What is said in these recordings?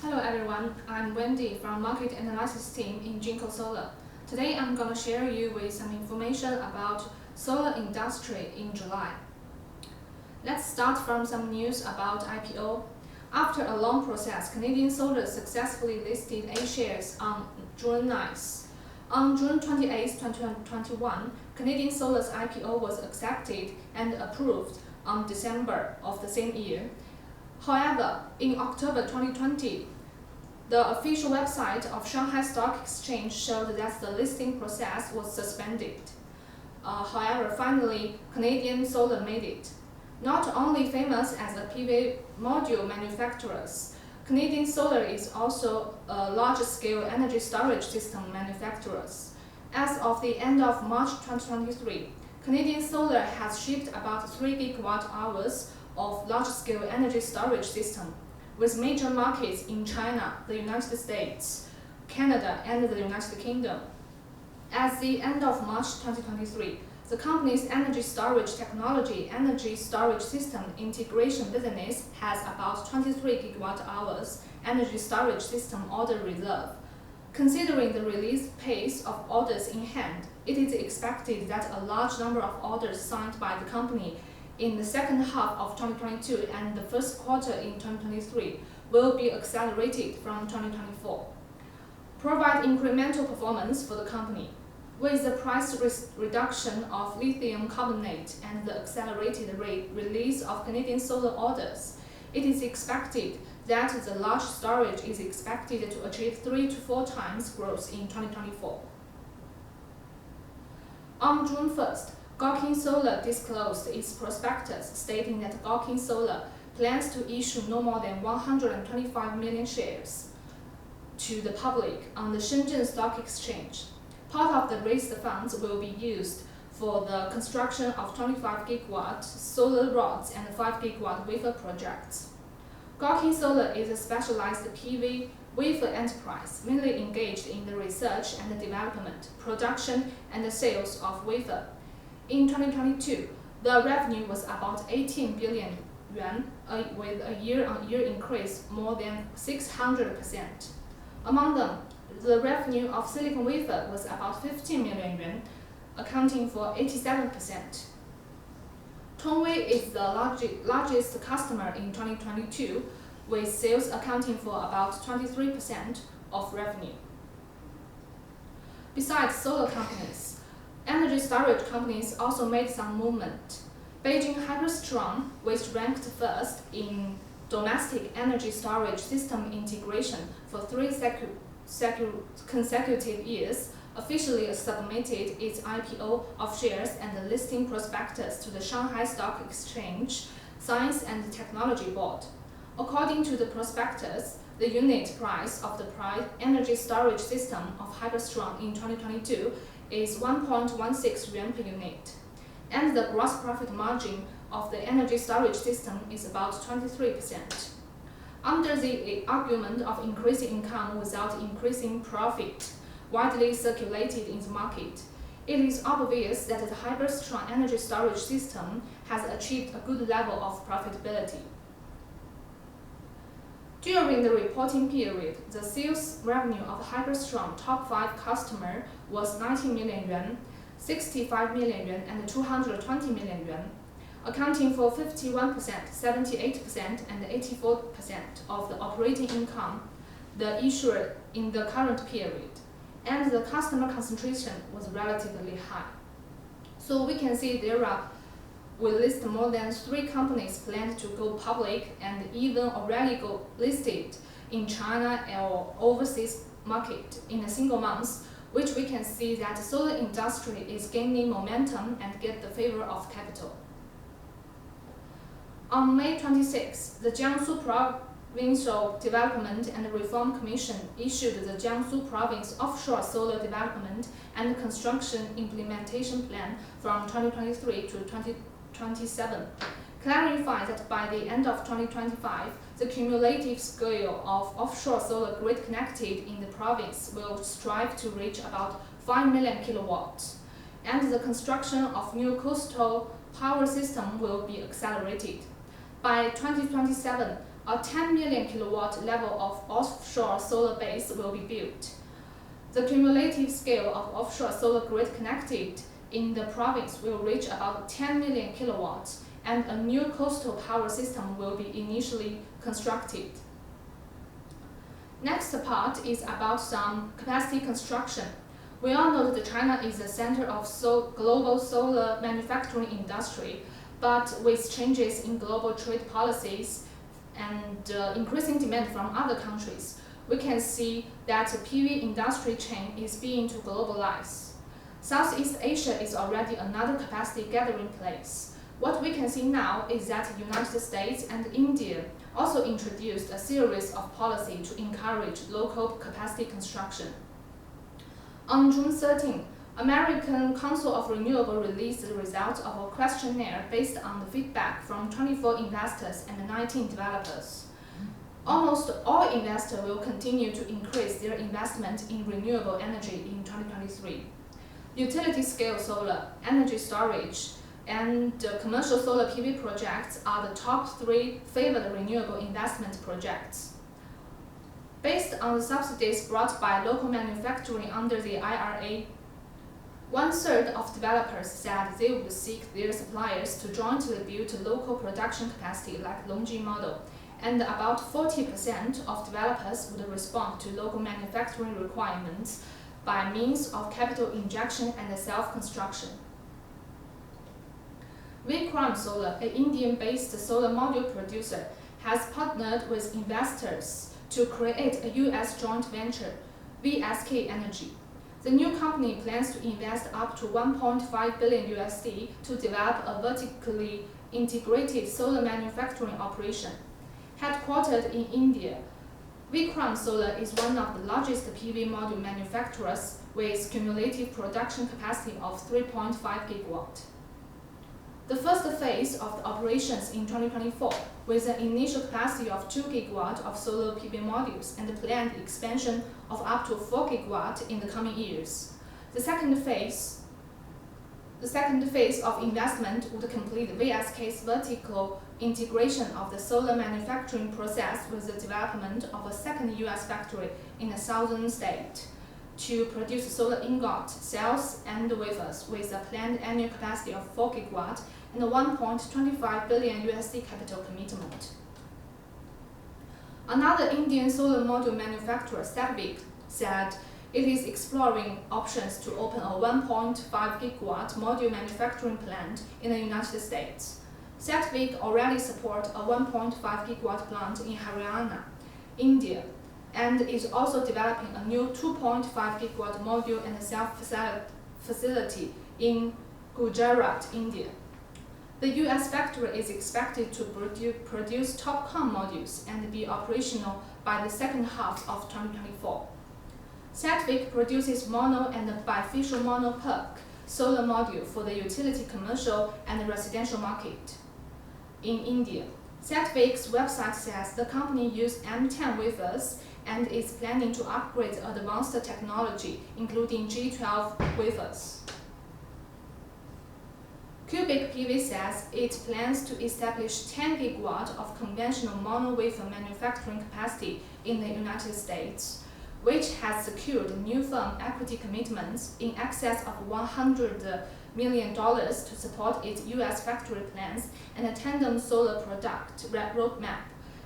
Hello everyone, I'm Wendy from Market Analysis team in Jinko Solar. Today I'm going to share you with some information about solar industry in July. Let's start from some news about IPO. After a long process, Canadian Solar successfully listed A shares on June 9th. On June 28, 2021, Canadian Solar's IPO was accepted and approved on December of the same year. However, in October 2020, the official website of Shanghai Stock Exchange showed that the listing process was suspended. However, finally, Canadian Solar made it. Not only famous as a PV module manufacturer, Canadian Solar is also a large-scale energy storage system manufacturer. As of the end of March 2023, Canadian Solar has shipped about 3 GWh of large-scale energy storage system, with major markets in China, the United States, Canada, and the United Kingdom. At the end of March 2023, the company's energy storage technology energy storage system integration business has about 23 GWh energy storage system order reserve. Considering the release pace of orders in hand, it is expected that a large number of orders signed by the company in the second half of 2022 and the first quarter in 2023 will be accelerated from 2024. Provide incremental performance for the company. With the price reduction of lithium carbonate and the accelerated release of Canadian Solar orders, it is expected that the large storage is expected to achieve 3 to 4 times growth in 2024. On June 1st, Gawking Solar disclosed its prospectus stating that Gawking Solar plans to issue no more than 125 million shares to the public on the Shenzhen Stock Exchange. Part of the raised funds will be used for the construction of 25 GW solar rods and 5 GW wafer projects. Gawking Solar is a specialized PV wafer enterprise, mainly engaged in the research and development, production, and the sales of wafer. In 2022, the revenue was about 18 billion yuan, with a year-on-year increase more than 600%. Among them, the revenue of silicon wafer was about 15 million yuan, accounting for 87%. Tongwei is the largest customer in 2022, with sales accounting for about 23% of revenue. Besides solar companies, energy storage companies also made some movement. Beijing Hyperstrong, which ranked first in domestic energy storage system integration for 3 consecutive years, officially submitted its IPO of shares and the listing prospectus to the Shanghai Stock Exchange Science and Technology Board. According to the prospectus, the unit price of the energy storage system of Hyperstrong in 2022 is 1.16 yuan per unit, and the gross profit margin of the energy storage system is about 23%. Under the argument of increasing income without increasing profit, widely circulated in the market, it is obvious that the Hyperstrong energy storage system has achieved a good level of profitability. During the reporting period, the sales revenue of Hyperstrong top 5 customer was 90 million yuan, 65 million yuan, and 220 million yuan, accounting for 51%, 78%, and 84% of the operating income the issuer in the current period, and the customer concentration was relatively high. So we can see we list more than 3 companies planned to go public and even already go listed in China or overseas market in a single month, which we can see that the solar industry is gaining momentum and get the favor of capital. On May 26, the Jiangsu Provincial Development and Reform Commission issued the Jiangsu Province Offshore Solar Development and Construction Implementation Plan from 2023 to 2027, clarifying that by the end of 2025, the cumulative scale of offshore solar grid connected in the province will strive to reach about 5 million kilowatts, and the construction of new coastal power system will be accelerated. By 2027, a 10 million kilowatt level of offshore solar base will be built. The cumulative scale of offshore solar grid connected in the province will reach about 10 million kilowatts, and a new coastal power system will be initially constructed. Next part is about some capacity construction. We all know that China is the center of global solar manufacturing industry, but with changes in global trade policies and increasing demand from other countries, we can see that the PV industry chain is beginning to globalize. Southeast Asia is already another capacity gathering place. What we can see now is that the United States and India also introduced a series of policies to encourage local capacity construction. On June 13, American Council of Renewable released the results of a questionnaire based on the feedback from 24 investors and 19 developers. Almost all investors will continue to increase their investment in renewable energy in 2023. Utility-scale solar, energy storage, and commercial solar PV projects are the top 3 favored renewable investment projects. Based on the subsidies brought by local manufacturing under the IRA, 1/3 of developers said they would seek their suppliers to jointly build local production capacity like Longjing model, and about 40% of developers would respond to local manufacturing requirements by means of capital injection and self-construction. Vikram Solar, an Indian-based solar module producer, has partnered with investors to create a U.S. joint venture, VSK Energy. The new company plans to invest up to $1.5 billion to develop a vertically integrated solar manufacturing operation. Headquartered in India, Vikram Solar is one of the largest PV module manufacturers with cumulative production capacity of 3.5 GW. The first phase of the operations in 2024, with an initial capacity of 2 GW of solar PV modules and a planned expansion of up to 4 GW in the coming years. The second phase of investment would complete VSK's vertical integration of the solar manufacturing process with the development of a second U.S. factory in the southern state to produce solar ingot, cells, and wafers with a planned annual capacity of 4 GW and a $1.25 billion capital commitment. Another Indian solar module manufacturer, Satvik, said it is exploring options to open a 1.5 GW module manufacturing plant in the United States. Satvik already supports a 1.5 GW plant in Haryana, India, and is also developing a new 2.5 GW module and cell facility in Gujarat, India. The U.S. factory is expected to produce TOPCon modules and be operational by the second half of 2024. Satvik produces mono and bifacial mono PERC solar module for the utility, commercial, and residential market. In India, Satvik's website says the company uses M10 wafers and is planning to upgrade advanced technology, including G12 wafers. Cubic PV says it plans to establish 10 GW of conventional mono wafer manufacturing capacity in the United States, which has secured new firm equity commitments in excess of $100 million to support its U.S. factory plans and a tandem solar product roadmap.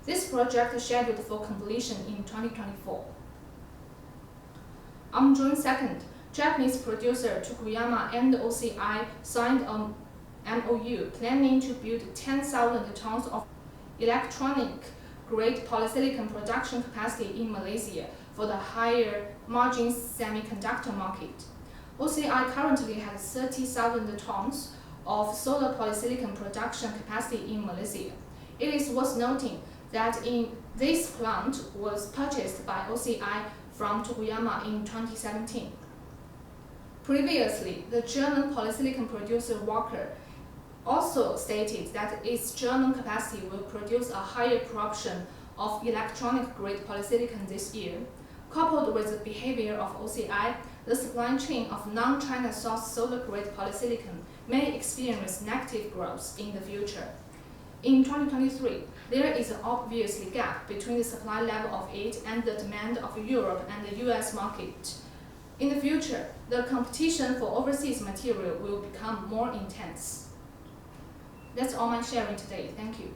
This project is scheduled for completion in 2024. On June 2nd, Japanese producer Tokuyama and OCI signed a MOU planning to build 10,000 tons of electronic-grade polysilicon production capacity in Malaysia for the higher-margin semiconductor market. OCI currently has 30,000 tons of solar polysilicon production capacity in Malaysia. It is worth noting that this plant was purchased by OCI from Tokuyama in 2017. Previously, the German polysilicon producer Wacker also stated that its German capacity will produce a higher proportion of electronic-grade polysilicon this year. Coupled with the behavior of OCI, the supply chain of non-China sourced solar-grade polysilicon may experience negative growth in the future. In 2023, there is an obvious gap between the supply level of it and the demand of Europe and the US market. In the future, the competition for overseas material will become more intense. That's all my sharing today. Thank you.